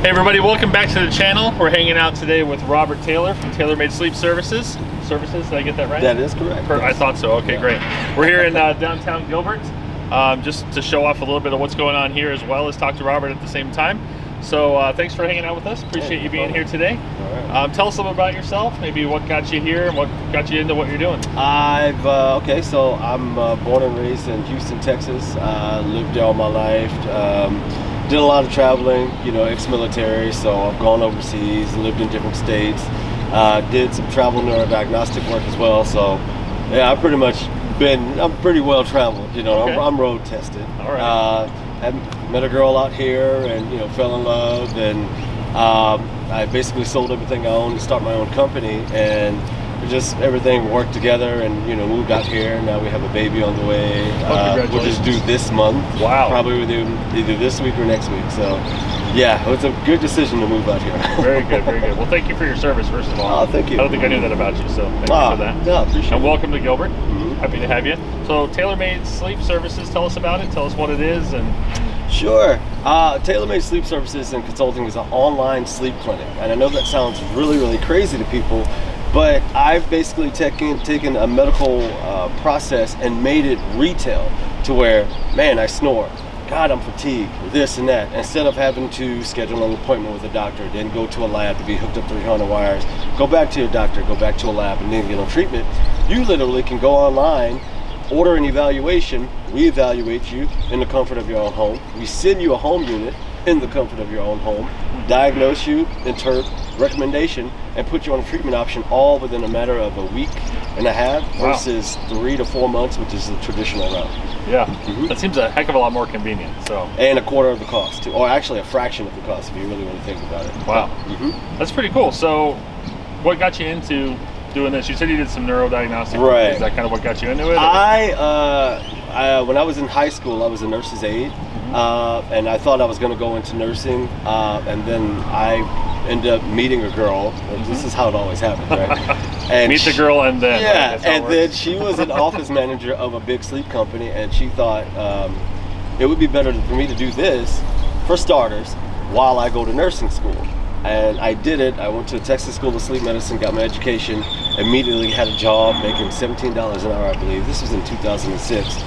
Hey everybody, welcome back to the channel. We're hanging out today with Robert Taylor from Taylormade Sleep Services. Did I get that right? That is correct. I thought so. Okay, great. We're here in downtown Gilbert, just to show off a little bit of what's going on here, as well as talk to Robert at the same time. So thanks for hanging out with us. Appreciate you being here today. All right. Tell us a little about yourself, maybe what got you here and what got you into what you're doing. Okay, so I'm born and raised in Houston, Texas. Lived there all my life. Did a lot of traveling, you know, ex-military, so I've gone overseas, lived in different states. Did some travel neurodiagnostic work as well, so yeah, I'm pretty well traveled, you know. Okay. I'm road tested. All right. I met a girl out here and, you know, fell in love, and I basically sold everything I owned to start my own company, and just everything worked together, and, you know, moved out here. Now we have a baby on the way. We'll just do this month. Wow. Probably either this week or next week. So yeah, it was a good decision to move out here. Very good, very good. Well, thank you for your service, first of all. Oh, thank you. I don't think I knew that about you, so thank you for that. Yeah, appreciate it. And welcome to Gilbert. Mm-hmm. Happy to have you. So Taylormade Sleep Services, tell us about it. Tell us what it is. And Sure. Taylormade Sleep Services and Consulting is an online sleep clinic. And I know that sounds really, really crazy to people, but I've basically taken a medical process and made it retail to where, man, I snore. God, I'm fatigued, this and that. Instead of having to schedule an appointment with a doctor, then go to a lab to be hooked up 300 wires, go back to your doctor, go back to a lab, and then get on treatment, you literally can go online, order an evaluation, we evaluate you in the comfort of your own home. We send you a home unit in the comfort of your own home, diagnose you, interpret, recommendation, and put you on a treatment option all within a matter of a week and a half versus 3 to 4 months, which is the traditional route. Yeah, that seems a heck of a lot more convenient. So, and a quarter of the cost, too, or actually a fraction of the cost if you really want to think about it. Wow, that's pretty cool. So, what got you into doing this? You said you did some neurodiagnostic. Right. Is that kind of what got you into it? When I was in high school, I was a nurse's aide, and I thought I was going to go into nursing, and then I ended up meeting a girl. This is how it always happens, right? And meet the girl, and then then she was an office manager of a big sleep company, and she thought it would be better for me to do this, for starters, while I go to nursing school. And I did it. I went to Texas School of Sleep Medicine, got my education, immediately had a job making $17 an hour, I believe. This was in 2006.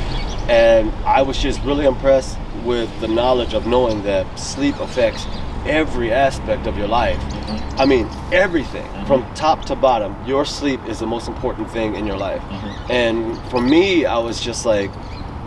And I was just really impressed with the knowledge of knowing that sleep affects every aspect of your life. I mean, everything from top to bottom. Your sleep is the most important thing in your life. And for me, I was just like,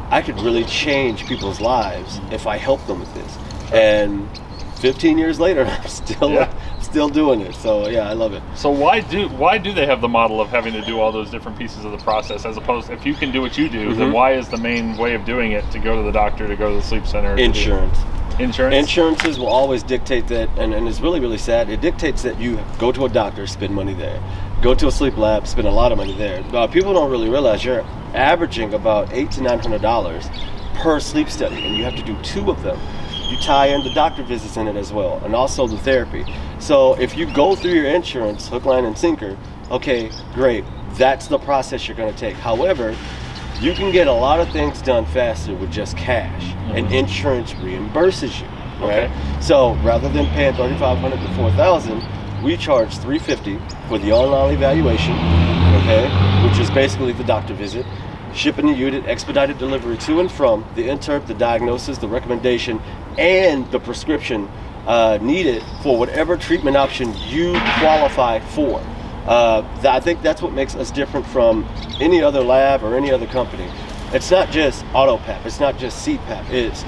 I could really change people's lives if I helped them with this. And 15 years later, I'm still doing it. So yeah, I love it. So why do they have the model of having to do all those different pieces of the process, as opposed, if you can do what you do, then why is the main way of doing it to go to the doctor, to go to the sleep center? Insurance. Insurances will always dictate that, and it's really, really sad. It dictates that you go to a doctor, spend money there. Go to a sleep lab, spend a lot of money there. People don't really realize you're averaging about $800 to $900 per sleep study, and you have to do 2 of them. You tie in the doctor visits in it as well, and also the therapy. So if you go through your insurance, hook, line, and sinker, okay, great. That's the process you're going to take. However, you can get a lot of things done faster with just cash, and insurance reimburses you, right? Okay. So rather than paying $3,500 to $4,000, we charge $350 for the online evaluation, okay, which is basically the doctor visit, shipping the unit, expedited delivery to and from, the interp, the diagnosis, the recommendation, and the prescription needed for whatever treatment option you qualify for. I think that's what makes us different from any other lab or any other company. It's not just AutoPAP, it's not just CPAP, it's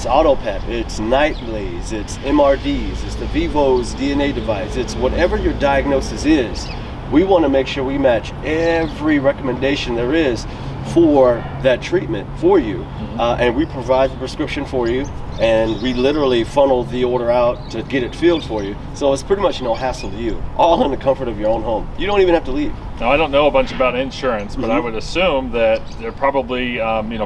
AutoPAP, it's Nightblaze, it's MRDs, it's the Vivo's DNA device, it's whatever your diagnosis is. We want to make sure we match every recommendation there is for that treatment for you, and we provide the prescription for you, and we literally funnel the order out to get it filled for you. So it's pretty much no hassle to you, all in the comfort of your own home. You don't even have to leave. Now, I don't know a bunch about insurance, but I would assume that there are probably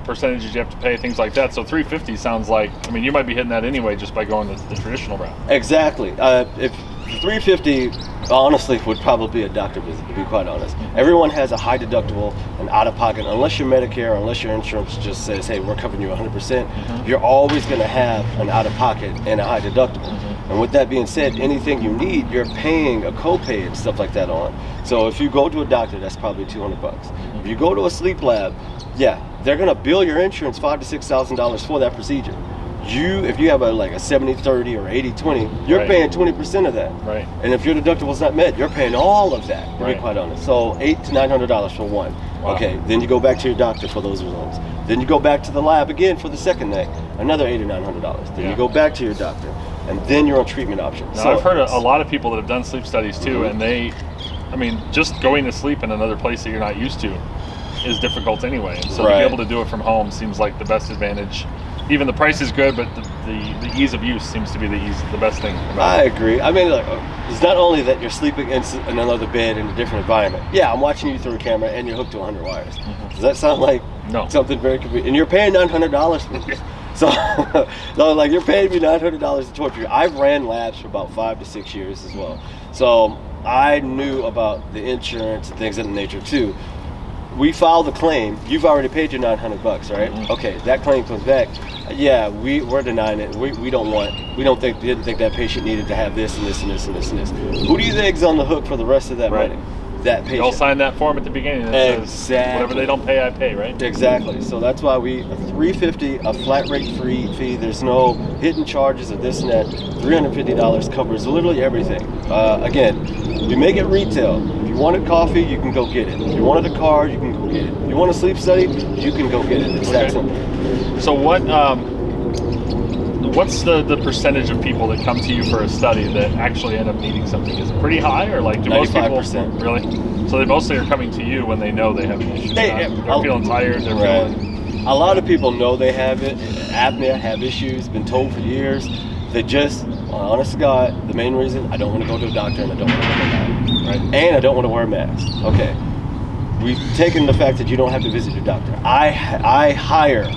percentages you have to pay, things like that. So $350 sounds like, I mean, you might be hitting that anyway just by going the traditional route. Exactly. If $350 honestly would probably be a doctor visit, to be quite honest. Everyone has a high deductible and out of pocket, unless you're Medicare, unless your insurance just says, hey, we're covering you 100%, you're always going to have an out of pocket and a high deductible. And with that being said, anything you need, you're paying a copay and stuff like that on. So if you go to a doctor, that's probably $200. If you go to a sleep lab, yeah, they're gonna bill your insurance $5,000 to $6,000 for that procedure. If you have a 70-30 or 80-20, you're paying 20% of that. Right. And if your deductible's not met, you're paying all of that, to be quite honest. So $800 to $900 for one. Wow. Okay, then you go back to your doctor for those results. Then you go back to the lab again for the second neck, another $800 or $900. Then you go back to your doctor, and then you're on treatment options. Now, I've heard a lot of people that have done sleep studies too, and just going to sleep in another place that you're not used to is difficult anyway. And so to be able to do it from home seems like the best advantage. Even the price is good, but the ease of use seems to be the best thing about I agree. I mean, look, it's not only that you're sleeping in another bed in a different environment. Yeah, I'm watching you through a camera and you're hooked to 100 wires. Does that sound like something very convenient? And you're paying $900 for this. So, you're paying me $900 to torture you. I've ran labs for about 5 to 6 years as well. So I knew about the insurance and things of that nature too. We file the claim. You've already paid your $900, right? Okay, that claim comes back. Yeah, we're denying it. We didn't think that patient needed to have this and this and this and this and this. Who do you think's on the hook for the rest of that money? That patient. You'll sign that form at the beginning that says whatever they don't pay, I pay, right? Exactly. So that's why a $350, a flat rate free fee. There's no hidden charges of this and that. $350 covers literally everything. Again, we make it retail. If you wanted coffee, you can go get it. If you wanted a car, you can go get it. If you want a sleep study, you can go get it. It's that simple. So what's the percentage of people that come to you for a study that actually end up needing something? Is it pretty high, or do most people 95%. Really? So they mostly are coming to you when they know they have an issue. They're feeling tired. They're feeling. A lot of people know they have it. Apnea, have issues. Been told for years. They just, honest to God, the main reason, I don't want to go to a doctor and I don't want to go to a doctor. Right? And I don't want to wear a mask. Okay. We've taken the fact that you don't have to visit your doctor. I hire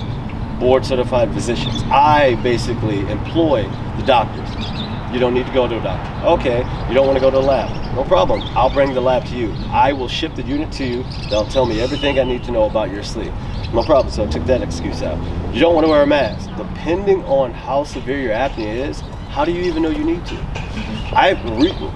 board certified physicians. I basically employ the doctors. You don't need to go to a doctor. Okay, you don't want to go to a lab. No problem. I'll bring the lab to you. I will ship the unit to you. They'll tell me everything I need to know about your sleep. No problem. So I took that excuse out. You don't want to wear a mask. Depending on how severe your apnea is, how do you even know you need to?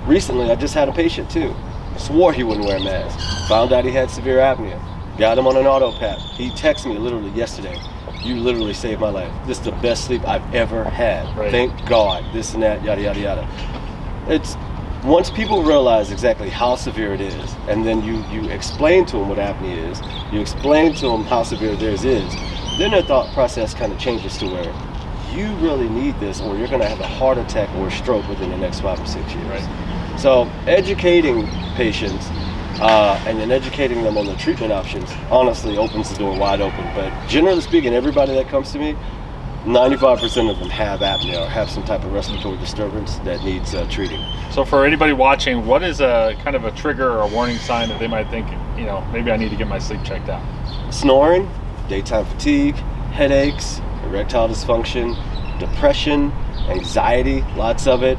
Recently, I just had a patient too. Swore he wouldn't wear a mask. Found out he had severe apnea. Got him on an auto PAP. He texted me literally yesterday. You literally saved my life. This is the best sleep I've ever had. Thank God. This and that, yada, yada, yada. It's once people realize exactly how severe it is, and then you explain to them what apnea is, you explain to them how severe theirs is, then their thought process kind of changes to where you really need this, or you're going to have a heart attack or a stroke within the next 5 or 6 years. So educating patients and then educating them on the treatment options honestly opens the door wide open. But generally speaking, everybody that comes to me, 95% of them have apnea or have some type of respiratory disturbance that needs treating. So for anybody watching, what is a kind of a trigger or a warning sign that they might think, maybe I need to get my sleep checked out? Snoring, daytime fatigue, headaches, erectile dysfunction, depression, anxiety, lots of it,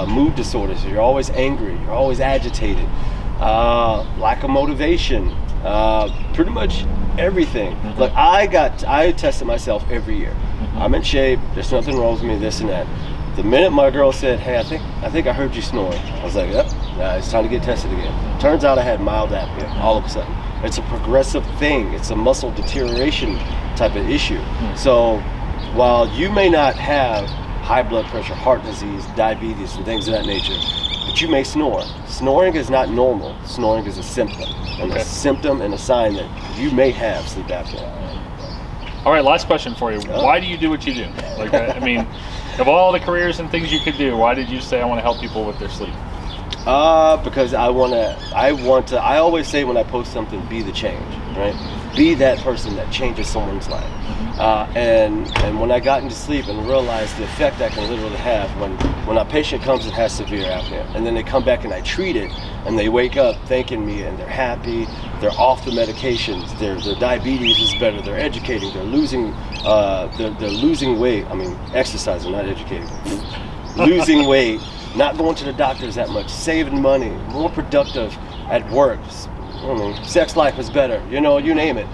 mood disorders. You're always angry, you're always agitated, lack of motivation, pretty much everything. Like I tested myself every year. I'm in shape, there's nothing wrong with me, this and that. The minute my girl said, hey, I think I heard you snoring, I was like, yep, it's time to get tested again. Turns out I had mild apnea all of a sudden. It's a progressive thing. It's a muscle deterioration type of issue. So while you may not have high blood pressure, heart disease, diabetes, and things of that nature, but you may snore. Snoring is not normal. Snoring is a symptom. And a symptom and a sign that you may have sleep apnea. All right, last question for you. Why do you do what you do? I mean, of all the careers and things you could do, why did you say I want to help people with their sleep? Because I always say when I post something, be the change, right? Be that person that changes someone's life. And when I got into sleep and realized the effect I can literally have when a patient comes and has severe apnea, and then they come back and I treat it, and they wake up thanking me and they're happy, they're off the medications, their diabetes is better, they're educating, they're losing weight. I mean, exercising, not educating. Losing weight, not going to the doctors that much, saving money, more productive at work. I mean, sex life is better, you name it.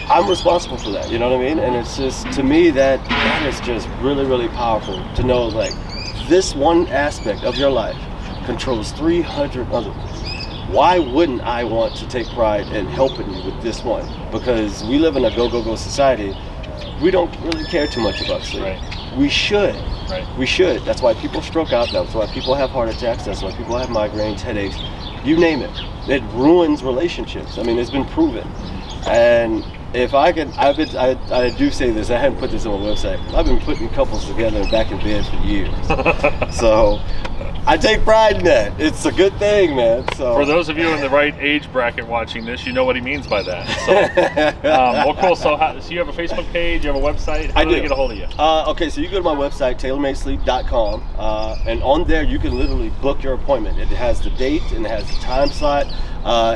I'm responsible for that, you know what I mean? And it's just, to me, that is just really, really powerful to know, like, this one aspect of your life controls 300 other ones. Why wouldn't I want to take pride in helping you with this one? Because we live in a go society. We don't really care too much about sleep. Right. We should. Right. We should. That's why people stroke out. That's why people have heart attacks. That's why people have migraines, headaches. You name it. It ruins relationships. I mean, it's been proven. And if I could, I do say this. I hadn't put this on my website. I've been putting couples together and back in bed for years. So I take pride in that. It's a good thing, man. So for those of you in the right age bracket watching this, you know what he means by that. So, well, cool. So you have a Facebook page, you have a website. How do they get a hold of you? Okay, so you go to my website, taylormadesleep.com, and on there you can literally book your appointment. It has the date and it has the time slot.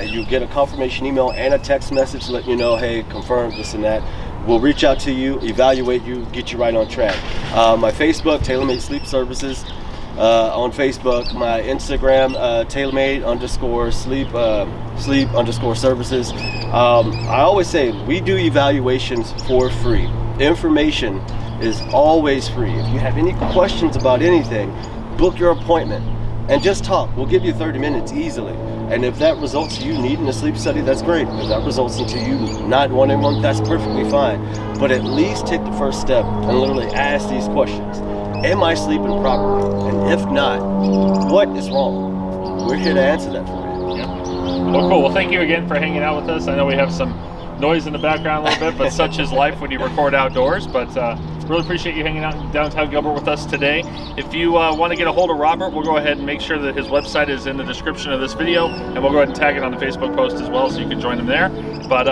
You get a confirmation email and a text message letting you know, hey, confirm this and that. We'll reach out to you, evaluate you, get you right on track. My Facebook, Taylormade Sleep Services. On Facebook, my Instagram, taylormade_sleep_services. I always say we do evaluations for free. Information is always free. If you have any questions about anything, book your appointment and just talk. We'll give you 30 minutes easily. And if that results in you needing a sleep study, that's great. If that results into you not wanting one, that's perfectly fine. But at least take the first step and literally ask these questions. Am I sleeping properly? And if not, what is wrong? We're here to answer that for you. Yeah. Well, cool. Well, thank you again for hanging out with us. I know we have some noise in the background a little bit, but such is life when you record outdoors. But really appreciate you hanging out in downtown Gilbert with us today. If you want to get a hold of Robert, we'll go ahead and make sure that his website is in the description of this video, and we'll go ahead and tag it on the Facebook post as well, so you can join him there. But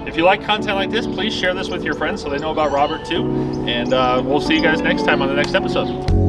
if you like content like this, please share this with your friends so they know about Robert too. And we'll see you guys next time on the next episode.